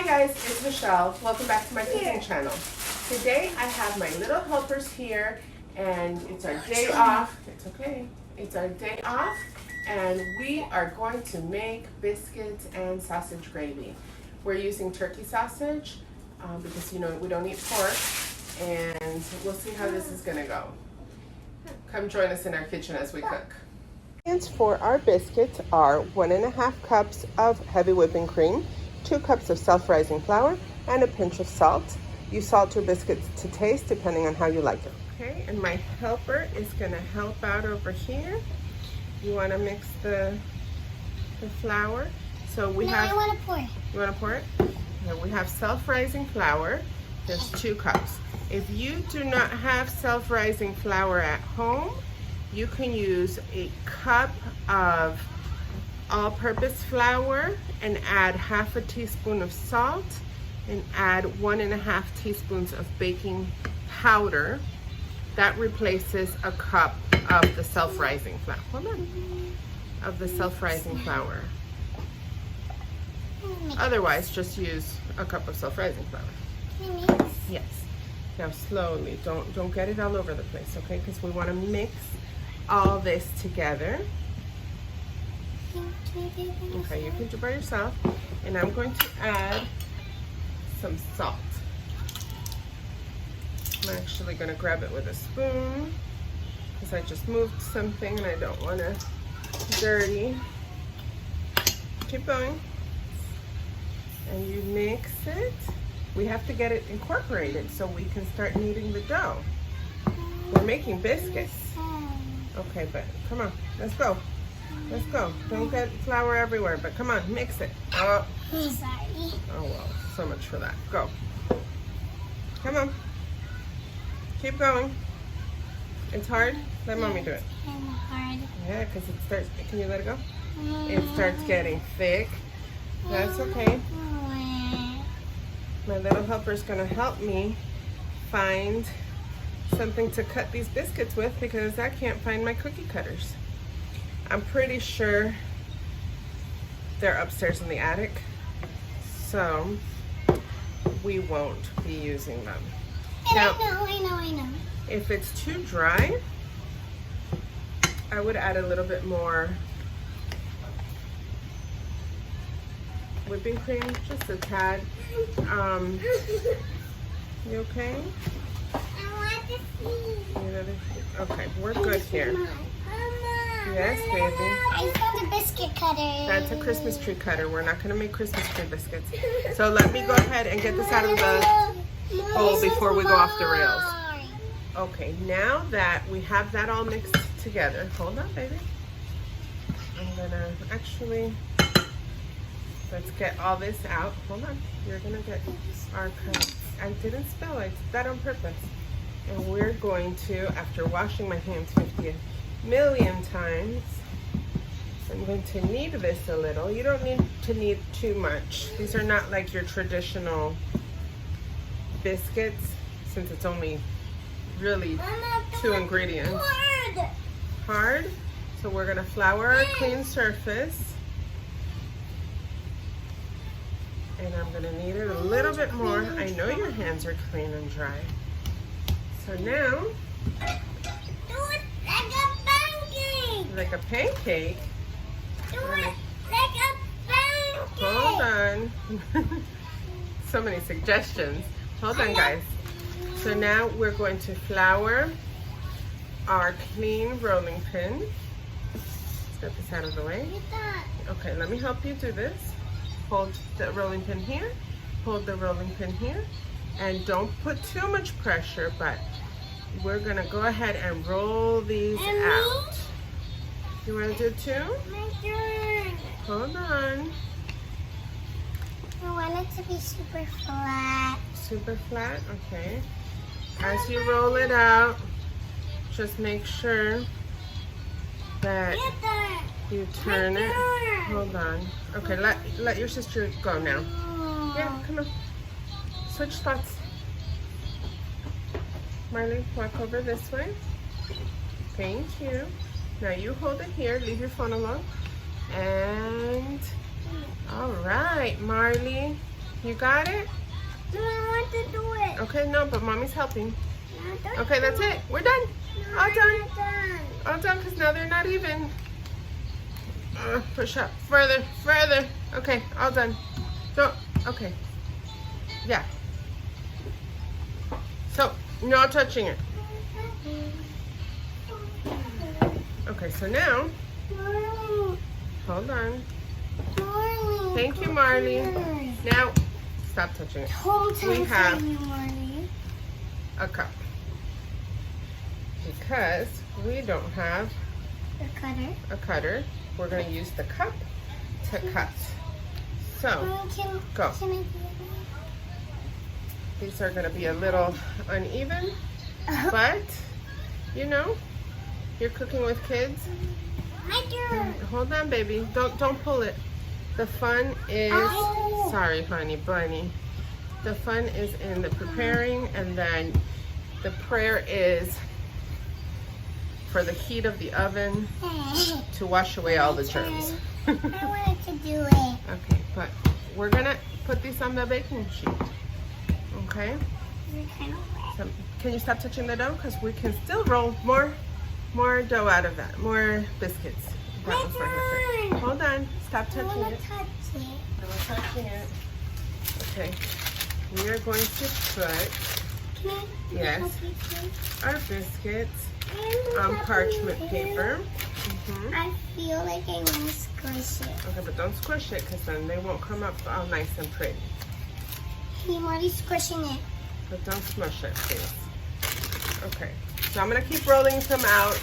Hi guys, it's Michelle. Welcome back to my cooking channel. Today I have my little helpers here and it's our day off. It's okay. It's our day off and we are going to make biscuits and sausage gravy. We're using turkey sausage because we don't eat pork, and we'll see how this is gonna go. Come join us in our kitchen as we cook. Ingredients for our biscuits are 1.5 cups of heavy whipping cream, 2 cups of self-rising flour, and a pinch of salt. You salt your biscuits to taste depending on how you like it. Okay, and my helper is going to help out over here. You want to mix the flour. So we have. I want to pour it. You want to pour it? Okay, we have self-rising flour. There's 2 cups. If you do not have self-rising flour at home, you can use a cup of all-purpose flour and add half a teaspoon of salt and add 1.5 teaspoons of baking powder. That replaces a cup of the self-rising flour. Hold on. Of the self-rising flour. Otherwise, just use a cup of self-rising flour. Yes. Now slowly. Don't get it all over the place, okay? Because we want to mix all this together. Okay, you can do by yourself. And I'm going to add some salt. I'm actually going to grab it with a spoon because I just moved something and I don't want to dirty. Keep going. And you mix it. We have to get it incorporated so we can start kneading the dough. We're making biscuits. Okay, but come on, let's go. Let's go. Don't get flour everywhere, but come on, mix it. Oh. Sorry. Oh well, so much for that. Go. Come on. Keep going. It's hard. Let mommy do it. It's kind of hard. Yeah, because it starts. Can you let it go? It starts getting thick. That's okay. My little helper's gonna help me find something to cut these biscuits with because I can't find my cookie cutters. I'm pretty sure they're upstairs in the attic, so we won't be using them. And now, I know. If it's too dry, I would add a little bit more whipping cream, just a tad. You okay? I want to see. Okay, we're good here. Mama. Yes, baby. I found a biscuit cutter. That's a Christmas tree cutter. We're not going to make Christmas tree biscuits. So let me go ahead and get this out of the bowl before we go off the rails. Okay, now that we have that all mixed together, hold on, baby. I'm going to actually, let's get all this out. Hold on. You're going to get our cup. I didn't spill it. I did that on purpose. And we're going to, after washing my hands 50 million times, I'm going to knead this a little. You don't need to knead too much. These are not like your traditional biscuits, since it's only really 2 ingredients. Hard. So we're going to flour our clean surface. And I'm going to knead it a little bit more. I know your hands are clean and dry. So now, Do it like a pancake. like a pancake. Do it like a pancake. Hold on. So many suggestions. Hold on, guys. So now we're going to flour our clean rolling pin. Let's get this out of the way. Okay, let me help you do this. Hold the rolling pin here. Hold the rolling pin here. And don't put too much pressure, but we're gonna go ahead and roll these out. You wanna do 2? My turn. Hold on. I want it to be super flat. Super flat, okay. As you roll it out, just make sure that you turn it. Hold on. Okay, let your sister go now. Yeah, come on. Switch spots. Marley, walk over this way. Thank you. Now you hold it here. Leave your phone alone. And all right, Marley. You got it? No, I want to do it. Okay, no, but mommy's helping. No, don't Okay, do that's it. We're done. No, All done. I'm not done. All done, because now they're not even. Push up. Further, further. Okay, all done. Don't. Okay. Yeah. So, no touching it. Okay, so now, Marley, hold on. Marley. Thank you, Marley. Now, stop touching it. We have a cup. Because we don't have a cutter, we're going to use the cup to cut. So, go. These are going to be a little uneven, but, you know, you're cooking with kids. Hold on, baby. Don't pull it. The fun is, sorry, honey bunny. The fun is in the preparing, and then the prayer is for the heat of the oven to wash away all the germs. I wanted to do it. Okay, but we're gonna put these on the baking sheet. Okay? So, can you stop touching the dough? Because we can still roll more dough out of that. More biscuits. That one's right here. Hold on. Stop touching it. No touching it. Okay. We are going to put, yes, our biscuits on parchment paper. I feel like I want to squish it. Okay, but don't squish it because then they won't come up all nice and pretty. I'm already squishing it. But don't smush it, please. Okay, so I'm going to keep rolling some out.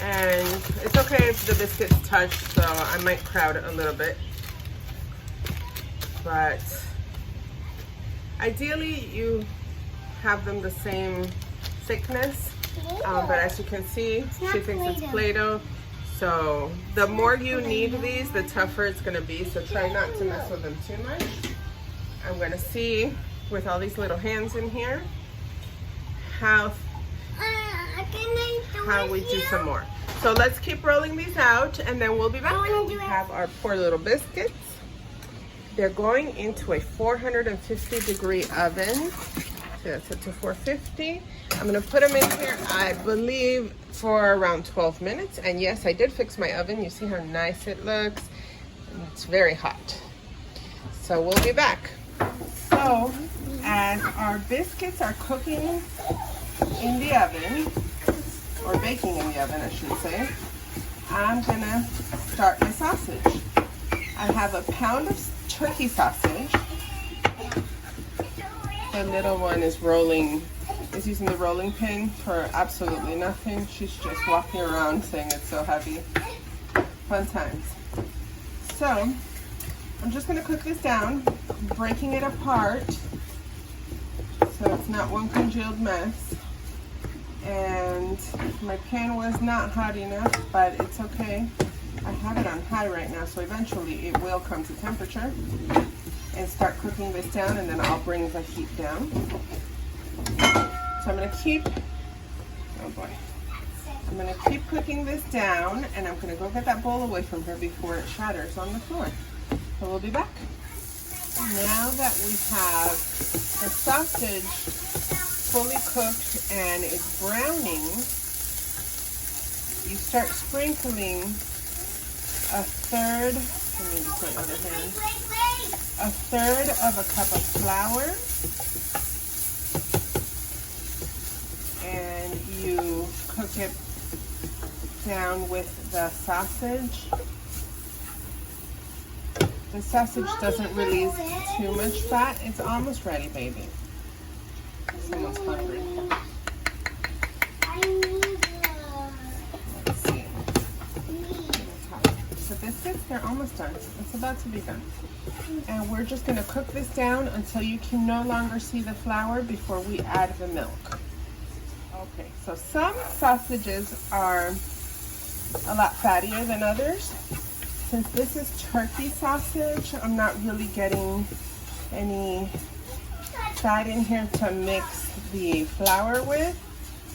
And it's okay if the biscuits touch, so I might crowd it a little bit. But ideally, you have them the same thickness. But as you can see, she thinks it's Play-Doh. So the more you knead these, the tougher it's going to be. So try not to mess with them too much. I'm going to see with all these little hands in here how we do some more. So let's keep rolling these out, and then we'll be back. We have our poor little biscuits. They're going into a 450-degree oven. So that's set to 450. I'm gonna put them in here, I believe, for around 12 minutes. And yes, I did fix my oven. You see how nice it looks? It's very hot. So we'll be back. So as our biscuits are cooking in the oven, or baking in the oven, I should say, I'm gonna start my sausage. I have a pound of turkey sausage. The little one is using the rolling pin for absolutely nothing. She's just walking around saying it's so heavy. Fun times. So I'm just gonna cook this down, breaking it apart so it's not one congealed mess. And my pan was not hot enough, but it's okay. I have it on high right now, so eventually it will come to temperature. And start cooking this down, and then I'll bring the heat down. So I'm gonna keep, oh boy. I'm gonna keep cooking this down, and I'm gonna go get that bowl away from her before it shatters on the floor. So we'll be back. Now that we have the sausage fully cooked and it's browning, you start sprinkling a third, let me use my other hand, a third of a cup of flour, and you cook it down with the sausage. The sausage doesn't release too much fat. It's almost ready, baby. Someone's hungry. Let's see. The biscuits, they're almost done. It's about to be done. And we're just going to cook this down until you can no longer see the flour before we add the milk. Okay, so some sausages are a lot fattier than others. Since this is turkey sausage, I'm not really getting any fat in here to mix the flour with.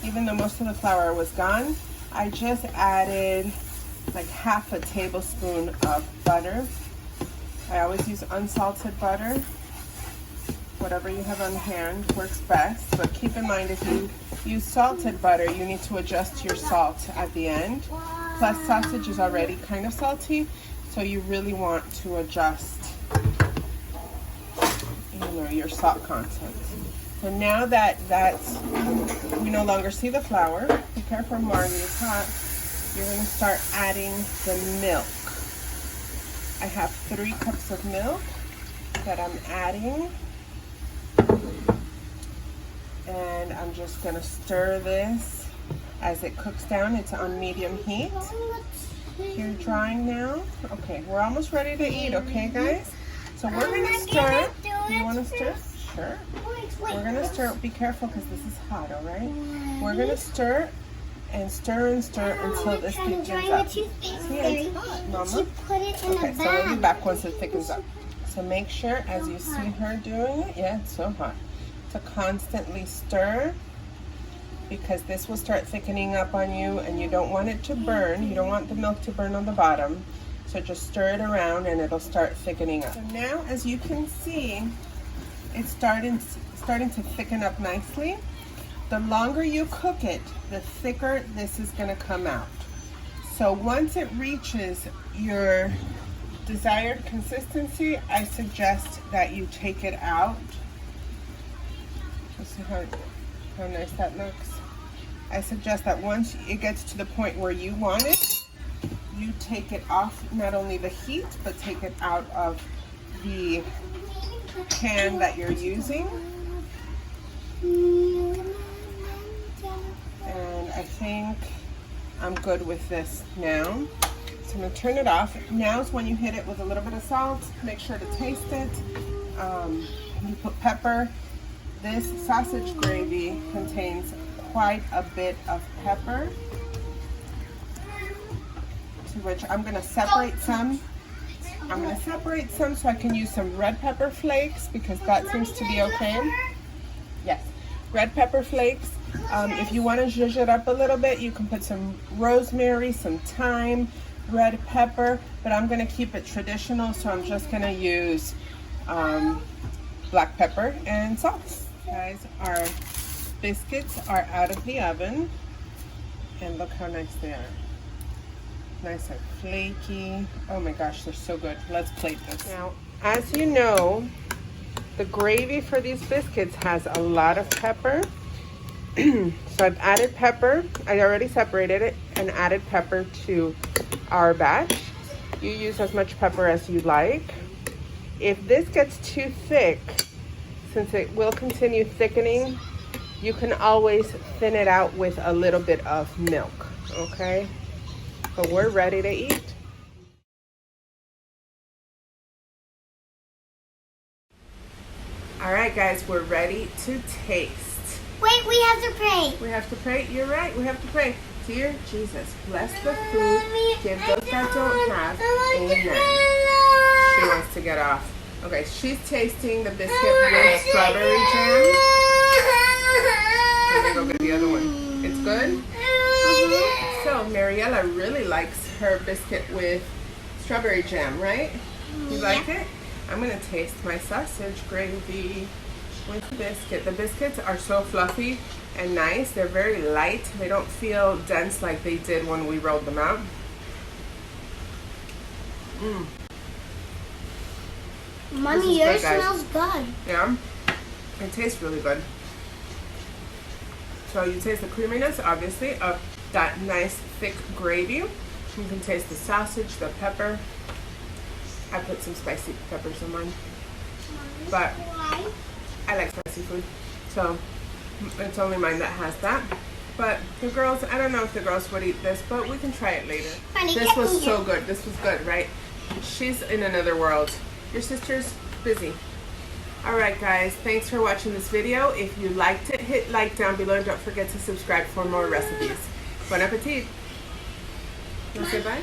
Even though most of the flour was gone, I just added like half a tablespoon of butter. I always use unsalted butter. Whatever you have on hand works best, but keep in mind if you use salted butter, you need to adjust your salt at the end. Plus sausage is already kind of salty, so you really want to adjust your salt content. So now that we no longer see the flour, be careful, Marley, it's hot. You're going to start adding the milk. I have 3 cups of milk that I'm adding. And I'm just going to stir this as it cooks down. It's on medium heat. You're drying now. Okay, we're almost ready to eat, okay, guys? So we're going to stir. You want to stir? Sure. We're going to stir. Be careful because this is hot, all right? We're going to stir and stir and stir until this thickens up. See, it's hot, Mama. Okay, so we'll be back once it thickens up. So make sure, as you see her doing it, yeah, it's so hot, to constantly stir, because this will start thickening up on you and you don't want it to burn. You don't want the milk to burn on the bottom. So just stir it around and it'll start thickening up. So now, as you can see, it's starting to thicken up nicely. The longer you cook it, the thicker this is going to come out. So once it reaches your desired consistency, I suggest that you take it out. See how nice that looks. I suggest that once it gets to the point where you want it, you take it off, not only the heat, but take it out of the pan that you're using. And I think I'm good with this now. So I'm going to turn it off. Now is when you hit it with a little bit of salt. Make sure to taste it. You put pepper. This sausage gravy contains quite a bit of pepper, to which I'm going to separate some. I'm going to separate some so I can use some red pepper flakes, because that seems to be okay. Yes, red pepper flakes. If you want to zhuzh it up a little bit, you can put some rosemary, some thyme, red pepper, but I'm going to keep it traditional, so I'm just going to use black pepper and salt. Guys, our biscuits are out of the oven, and look how nice they are. Nice and flaky. Oh my gosh, they're so good. Let's plate this. Now, as you know, the gravy for these biscuits has a lot of pepper. So I've added pepper. I already separated it and added pepper to our batch. You use as much pepper as you like. If this gets too thick, since it will continue thickening, you can always thin it out with a little bit of milk, okay? But we're ready to eat. All right, guys, we're ready to taste. Wait, we have to pray. We have to pray? You're right, we have to pray. Dear Jesus, bless the food, give those that don't have. Amen. She wants to get off. Okay, she's tasting the biscuit with strawberry jam. Let me go get the other one. It's good? So, Mariella really likes her biscuit with strawberry jam, right? You like it? I'm going to taste my sausage gravy with the biscuit. The biscuits are so fluffy and nice. They're very light. They don't feel dense like they did when we rolled them out. Mmm. Mommy, yours smells good. Yeah, it tastes really good. So you taste the creaminess, obviously, of that nice thick gravy. You can taste the sausage, the pepper. I put some spicy peppers in mine, but I like spicy food, so it's only mine that has that. But the girls, I don't know if the girls would eat this, but we can try it later. This was so good. This was good, right? She's in another world. Your sister's busy. Alright guys, thanks for watching this video. If you liked it, hit like down below and don't forget to subscribe for more recipes. Bon appetit. You want to say bye?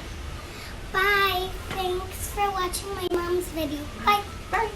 Bye. Thanks for watching my mom's video. Bye. Bye.